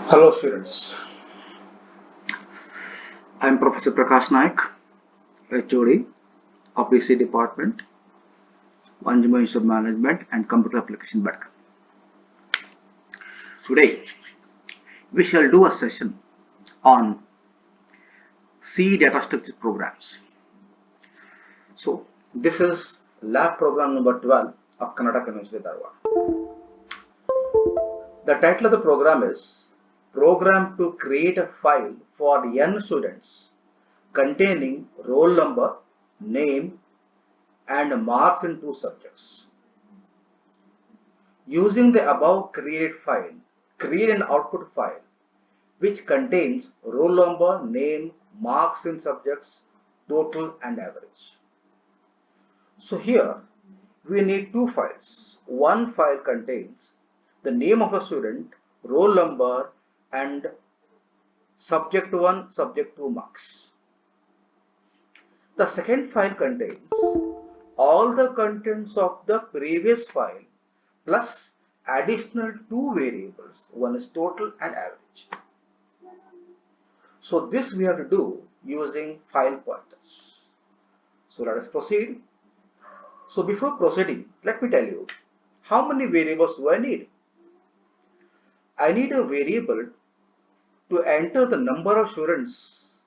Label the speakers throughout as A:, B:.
A: Hello students, I am Professor Prakash Naik, HOD of BC Department, Manjuma Institute of Management and Computer Application Badka. Today we shall do a session on C data structure programs. So this is lab program number 12 of Kannada University Dharwad. The title of the program is Program to create a file for N students containing roll number, name and marks in two subjects. Using the above created file, create an output file which contains roll number, name, marks in subjects, total and average. So here we need two files. One file contains the name of a student, roll number and subject 1, subject 2 marks. The second file contains all the contents of the previous file plus additional two variables, one is total and average. So this we have to do using file pointers. So let us proceed. So before proceeding, let me tell you how many variables do I need. I need a variable to enter the number of students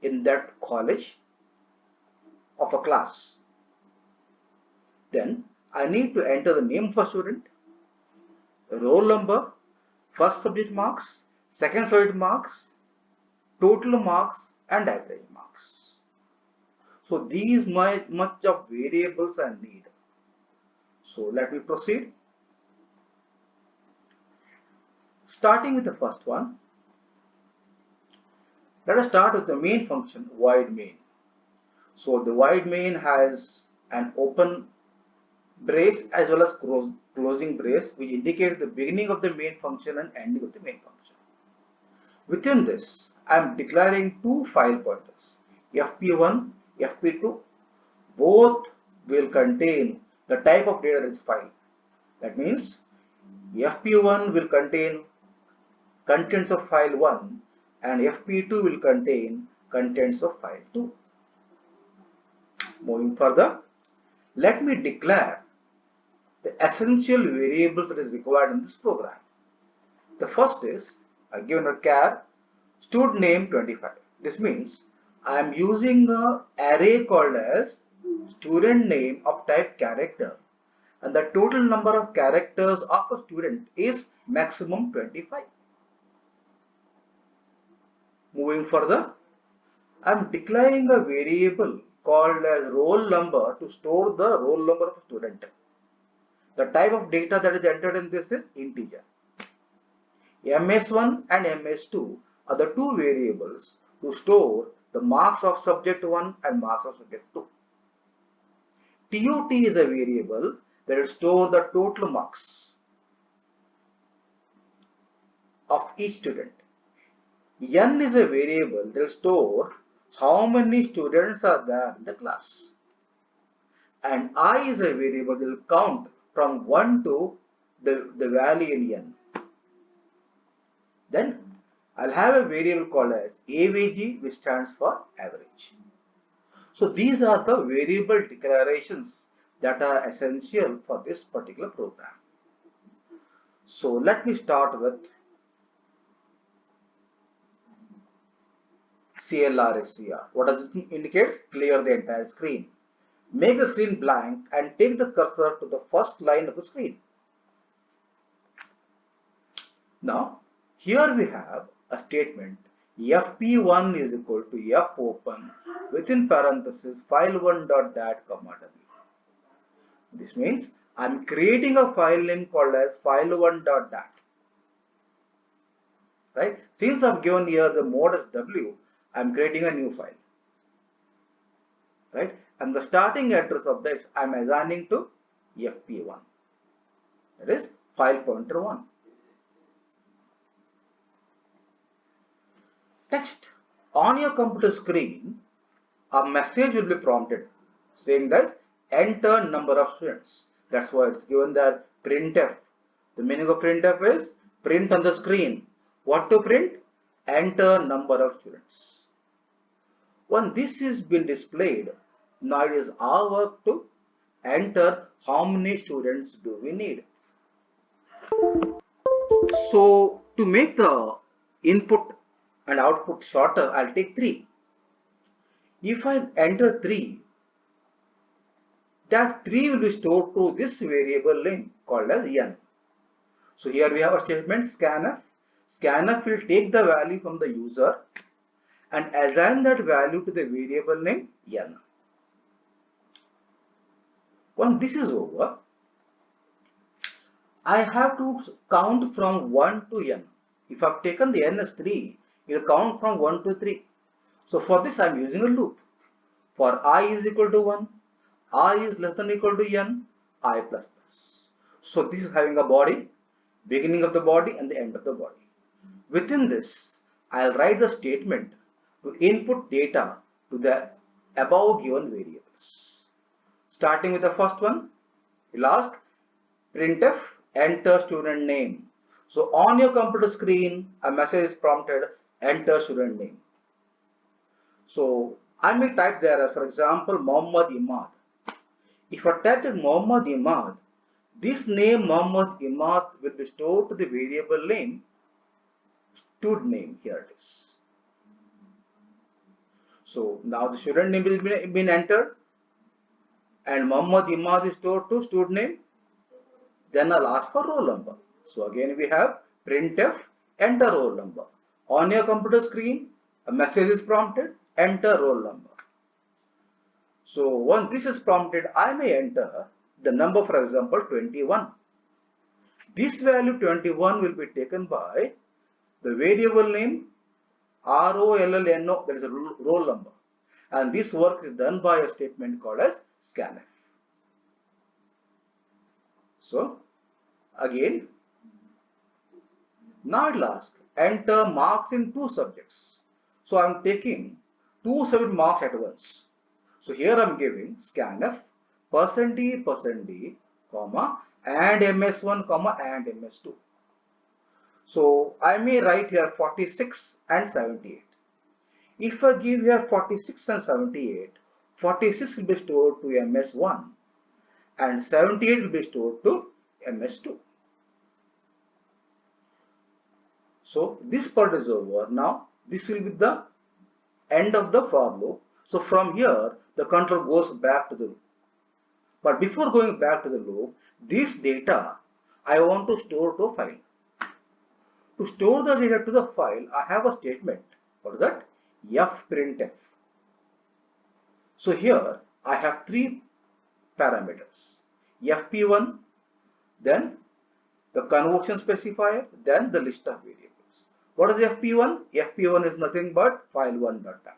A: in that college of a class. Then I need to enter the name of a student, roll number, first subject marks, second subject marks, total marks and average marks. So these much of variables I need. So let me proceed. Starting with the first one, let us start with the main function void main. So the void main has an open brace as well as closing brace which indicates the beginning of the main function and ending of the main function. Within this, I am declaring two file pointers, fp1, fp2. Both will contain the type of data that is file. That means fp1 will contain contents of file 1 and fp2 will contain contents of file 2. Moving further, let me declare the essential variables that is required in this program. The first is given a char student name 25. This means I am using an array called as student name of type character and the total number of characters of a student is maximum 25. Moving further, I am declaring a variable called as roll number to store the roll number of a student. The type of data that is entered in this is integer. ms1 and ms2 are the two variables to store the marks of subject 1 and marks of subject 2. tot is a variable that will store the total marks of each student. N is a variable that will store how many students are there in the class. And I is a variable that will count from 1 to the value in n. Then I'll have a variable called as AVG which stands for average. So these are the variable declarations that are essential for this particular program. So let me start with CLR-SCR. What does it indicate? Clear the entire screen. Make the screen blank and take the cursor to the first line of the screen. Now here we have a statement fp1 is equal to fopen within parenthesis file1.dat, w. This means I am creating a file name called as file1.dat. Right? Since I have given here the mode as w, I am creating a new file. Right? And the starting address of that I am assigning to fp1. That is file pointer 1. Text on your computer screen, a message will be prompted saying that enter number of students. That's why it's given that printf. The meaning of printf is print on the screen What to print? Enter number of students. When this is been displayed, now it is our work to enter how many students do we need. So to make the input and output shorter, I'll take 3. If I enter 3, that 3 will be stored to this variable name called as n. So here we have a statement scanf. Scanf will take the value from the user and assign that value to the variable name n. When this is over, I have to count from 1 to n. If I've taken the n as 3, it will count from 1 to 3. So for this I am using a loop. For I is equal to 1, I is less than or equal to n, I plus plus. So this is having a body, beginning of the body and the end of the body. Within this, I'll write the statement to input data to the above given variables. Starting with the first one, we'll ask printf enter student name. So on your computer screen, a message is prompted enter student name. So I may type there as, for example, Muhammad Imad. If I type in Muhammad Imad, this name Muhammad Imad will be stored to the variable name stud name. Here it is. So now the student name will be been entered and Muhammad Imad is stored to stud name. Then I'll ask for roll number. So again we have printf enter roll number. On your computer screen, a message is prompted enter roll number. So once this is prompted, I may enter the number, for example 21. This value 21 will be taken by the variable name ROLLNO, that is a roll number, and this work is done by a statement called as scanf. So again, now it will ask enter marks in 2 subjects. So I am taking 2 subject marks at once. So here I am giving scanf %D, comma and ms1, comma and ms2. So I may write here 46 and 78. If I give here 46 and 78, 46 will be stored to ms1 and 78 will be stored to ms2. So this part is over. Now this will be the end of the for loop. So from here the control goes back to the loop. But before going back to the loop, this data I want to store to a file. To store the data to the file, I have a statement. What is that? fprintf. So here I have 3 parameters. fp1, then the conversion specifier, then the list of variables. What is fp1? fp1 is nothing but file1.dat.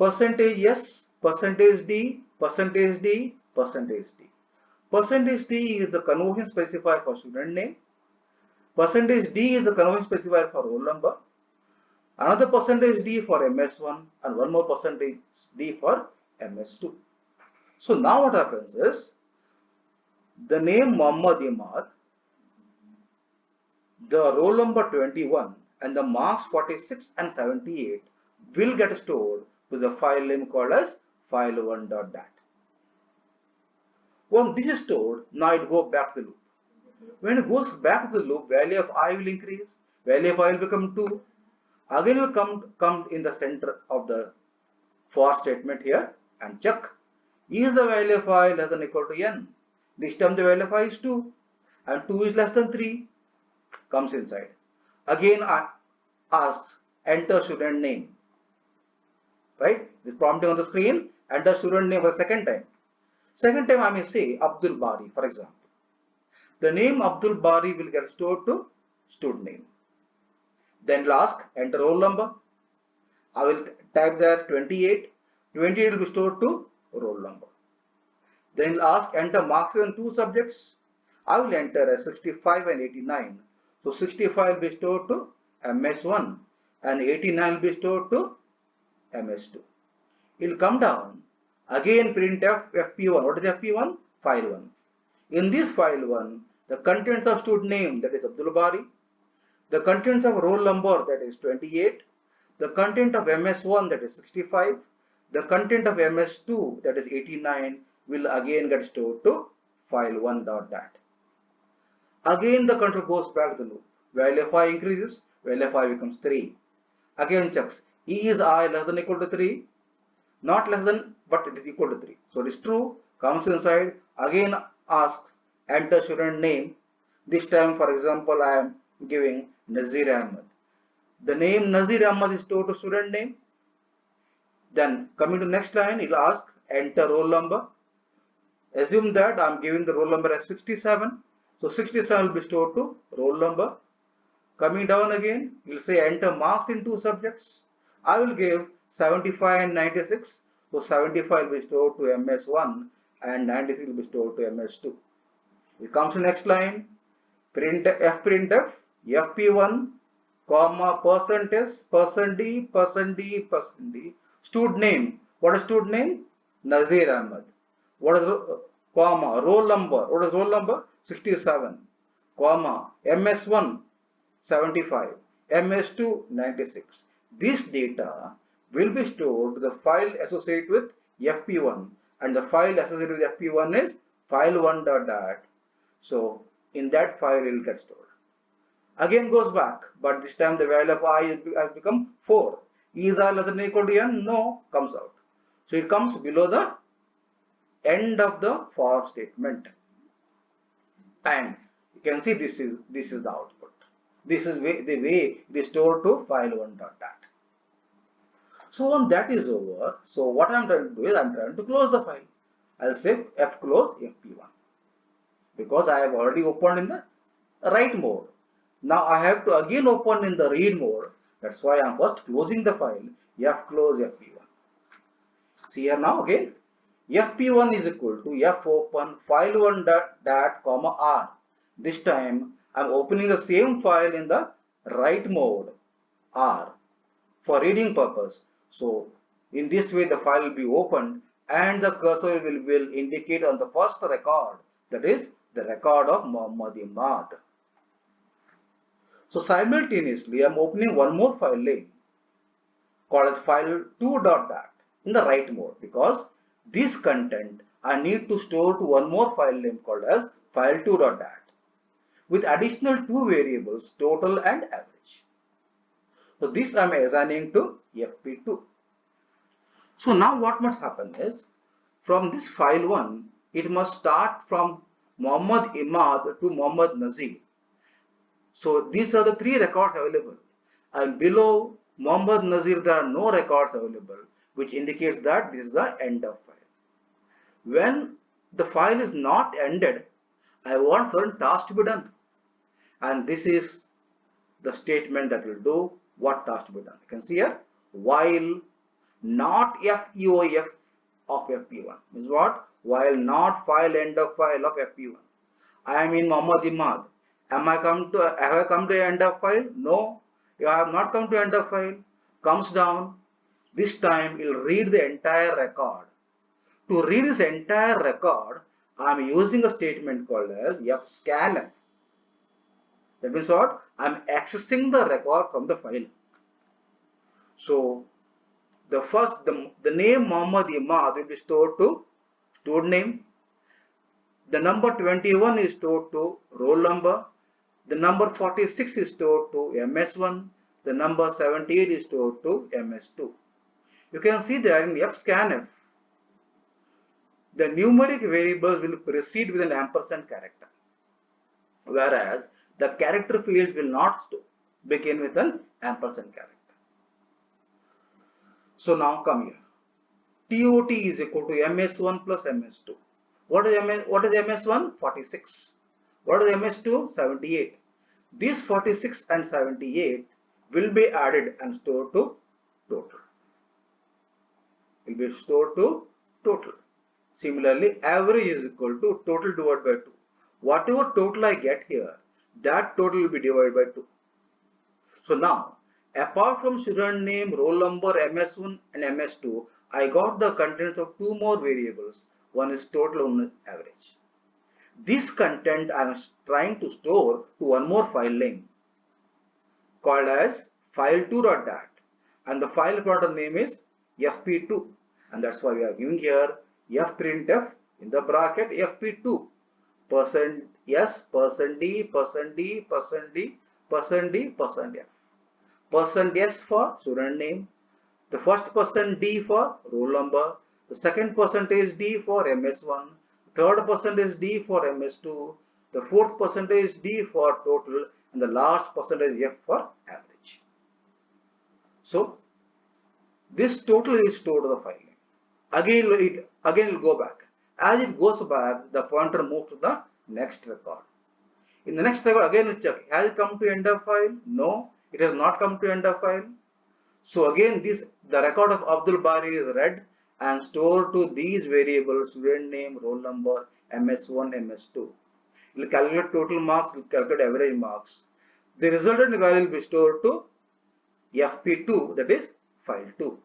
A: %yes, %d, %d, %d. %d is the conversion specifier for student name. %d is the conversion specifier for roll number. Another %d for ms1 and one more %d for ms2. So now what happens is the name Muhammad Imad, the roll number 21 and the marks 46 and 78 will get stored to the file name called as file1.dat. When this is stored, now it goes back to the loop. When it goes back to the loop, value of I will increase, value of I will become 2. Again will come in the center of the for statement here and check. Is the value of I less than or equal to n? This time the value of I is 2 and 2 is less than 3. Comes inside. Again I ask enter student name. Right? This prompting on the screen, enter student name for the second time. Second time I may say Abdul Bari, for example. The name Abdul Bari will get stored to student name. Then ask enter roll number. I will type there 28. 28 will be stored to roll number. Then ask enter marks in 2 subjects. I will enter as 65 and 89. So 65 will be stored to ms1 and 89 will be stored to ms2. It will come down. Again printf fp1. What is fp1? File1. In this file1, the contents of student name, that is Abdul Bari, The contents of roll number, that is 28, the content of MS1, that is 65, the content of MS2, that is 89, will again get stored to file 1.dat. Again the control goes back to the loop. Value of I increases, value of I becomes 3. Again checks, is I less than equal to 3? Not less than, but it is equal to 3. So it is true, comes inside, again asks, enter student name. This time, for example, I am giving Nazir Ahmed. The name Nazir Ahmed is stored to student name. Then coming to next line, it will ask, enter roll number. Assume that I am giving the roll number as 67. So 67 will be stored to roll number. Coming down again, you will say enter marks in two subjects. I will give 75 and 96. So 75 will be stored to MS1 and 96 will be stored to MS2. It comes to next line, printf fp1 comma %s %d stud name. What is stud name? Nazir Ahmed. What is comma roll number? What is roll number? 67 comma MS1 75 MS2 96. This data will be stored to the file associated with fp1, and the file associated with fp1 is file1.dat. So in that file it will get stored. Again goes back, but this time the value of I has become 4. Is I less than or equal to n? No, comes out. So it comes below the end of the for statement, and you can see this is the output. This is the way it is stored to file1.dat. So when that is over, so what I am trying to do is I am trying to close the file. I will say fclose fp1 because I have already opened in the write mode. Now I have to again open in the read mode. That's why I am first closing the file fclose fp1. See here now again, fp1 is equal to fopen file1.dat comma r. This time I am opening the same file in the write mode r for reading purpose. So in this way the file will be opened and the cursor will indicate on the first record, that is the record of Muhammad Imad. So simultaneously I am opening one more file name called as file2.dat in the write mode, because this content I need to store to one more file name called as file2.dat with additional two variables, total and average. So this I am assigning to fp2. So now what must happen is, from this file 1, it must start from Muhammad Imad to Muhammad Nazir. So these are the three records available, and below Muhammad Nazir there are no records available, which indicates that this is the end of file. When the file is not ended, I want certain tasks to be done, and this is the statement that will do what task to be done. You can see here, while not feof of fp1 means what? While not file end of file of fp1. I am in Muhammad Imad. Have I come to end of file? No, I have not come to end of file. Comes down. This time it will read the entire record. To read this entire record, I am using a statement called as fscanf. That means what? I am accessing the record from the file. So the name Muhammad Imad will be stored to stored name. The number 21 is stored to roll number. The number 46 is stored to MS1. The number 78 is stored to MS2. You can see there in fscanf, the numeric variables will precede with an ampersand character, whereas the character fields will not begin with an ampersand character. So now come here. TOT is equal to MS1 plus MS2. What is MS1? 46. What is MS2? 78. These 46 and 78 will be added and stored to total. Will be stored to total. Similarly, average is equal to total divided by 2. Whatever total I get here, that total will be divided by 2. So now, apart from student name, roll number, MS1 and MS2, I got the contents of two more variables. One is total, one is average. This content I am trying to store to one more file name. called as file2.dat, and the file pointer name is fp2, and that's why we are giving here fprintf in the bracket fp2 percent s percent d percent d percent d percent d percent f. Percent s for student name, the first percent d for roll number, the second percentage d for ms1, third percentage d for ms2, the fourth percentage d for total, and the last percentage f for average. So this total is stored to the file name. Again it will go back. As it goes back, the pointer moves to the next record. In the next record, again we'll check. Has it come to end of file? No, it has not come to end of file. So again, the record of Abdul Bari is read and stored to these variables: student name, roll number, ms1, ms2. It will calculate total marks, it will calculate average marks. The resultant value will be stored to fp2, that is file 2,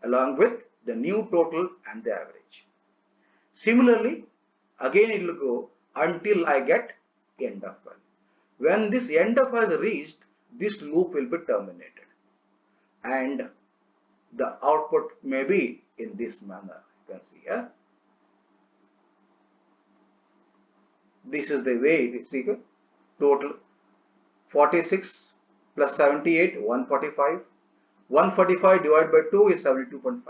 A: along with the new total and the average. Similarly, again it will go until I get end of file. When this end of file is reached, this loop will be terminated, and the output may be in this manner. You can see here. This is the way it is equal. Total 46 plus 78, 145. 145 divided by 2 is 72.5.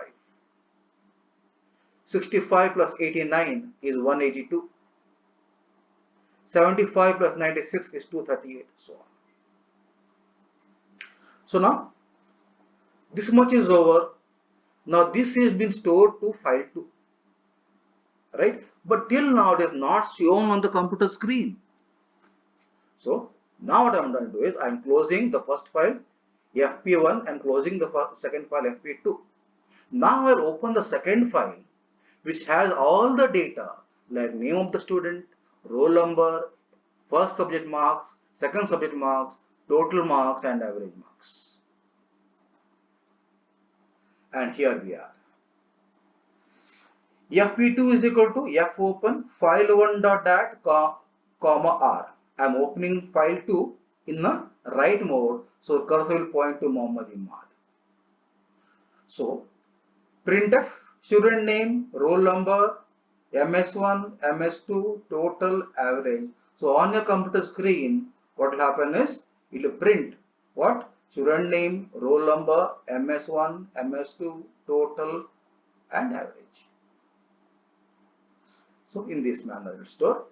A: 65 plus 89 is 182. 75 plus 96 is 238, so on. So now this much is over. Now this has been stored to file 2, right? But till now it is not shown on the computer screen. So now what I am going to do is I am closing the first file fp1 and closing the second file fp2. Now I will open the second file, which has all the data like name of the student, roll number, first subject marks, second subject marks, total marks, and average marks. And here we are. fp2 is equal to fopen file1.dat, r. I am opening file 2 in the write mode, so cursor will point to Muhammad Imad. So printf student name, roll number, ms1, ms2, total, average. So on your computer screen, what will happen is it will print what? Student name, roll number, ms1, ms2, total, and average. So in this manner it will store.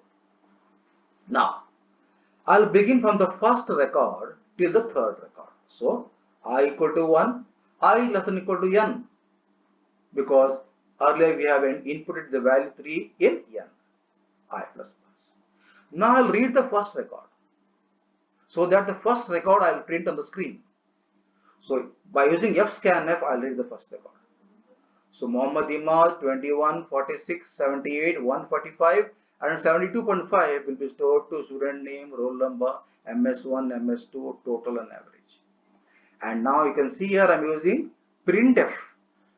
A: Now I'll begin from the first record till the third record. So I equal to 1, I less than equal to n, because earlier we have inputted the value 3 in n, I plus plus. Now I'll read the first record, so that the first record I'll print on the screen. So by using fscanf, I'll read the first record. So Muhammad Imad 21, 46, 78, 145 and 72.5 will be stored to student name, roll number, ms1, ms2, total, and average. And now you can see here I'm using printf,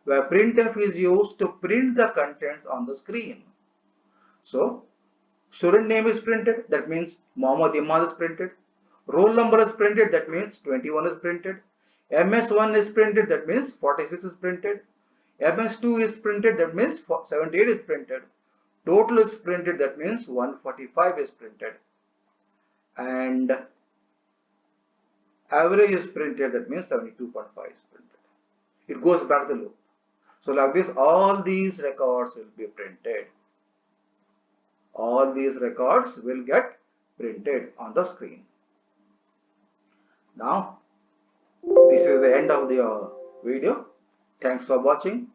A: where printf is used to print the contents on the screen. So student name is printed, that means Muhammad Imad is printed. Roll number is printed, that means 21 is printed. ms1 is printed, that means 46 is printed. ms2 is printed, that means 78 is printed. Total is printed, that means 145 is printed. And average is printed, that means 72.5 is printed. It goes back to the loop. So like this, all these records will be printed. All these records will get printed on the screen. Now, this is the end of the video. Thanks for watching.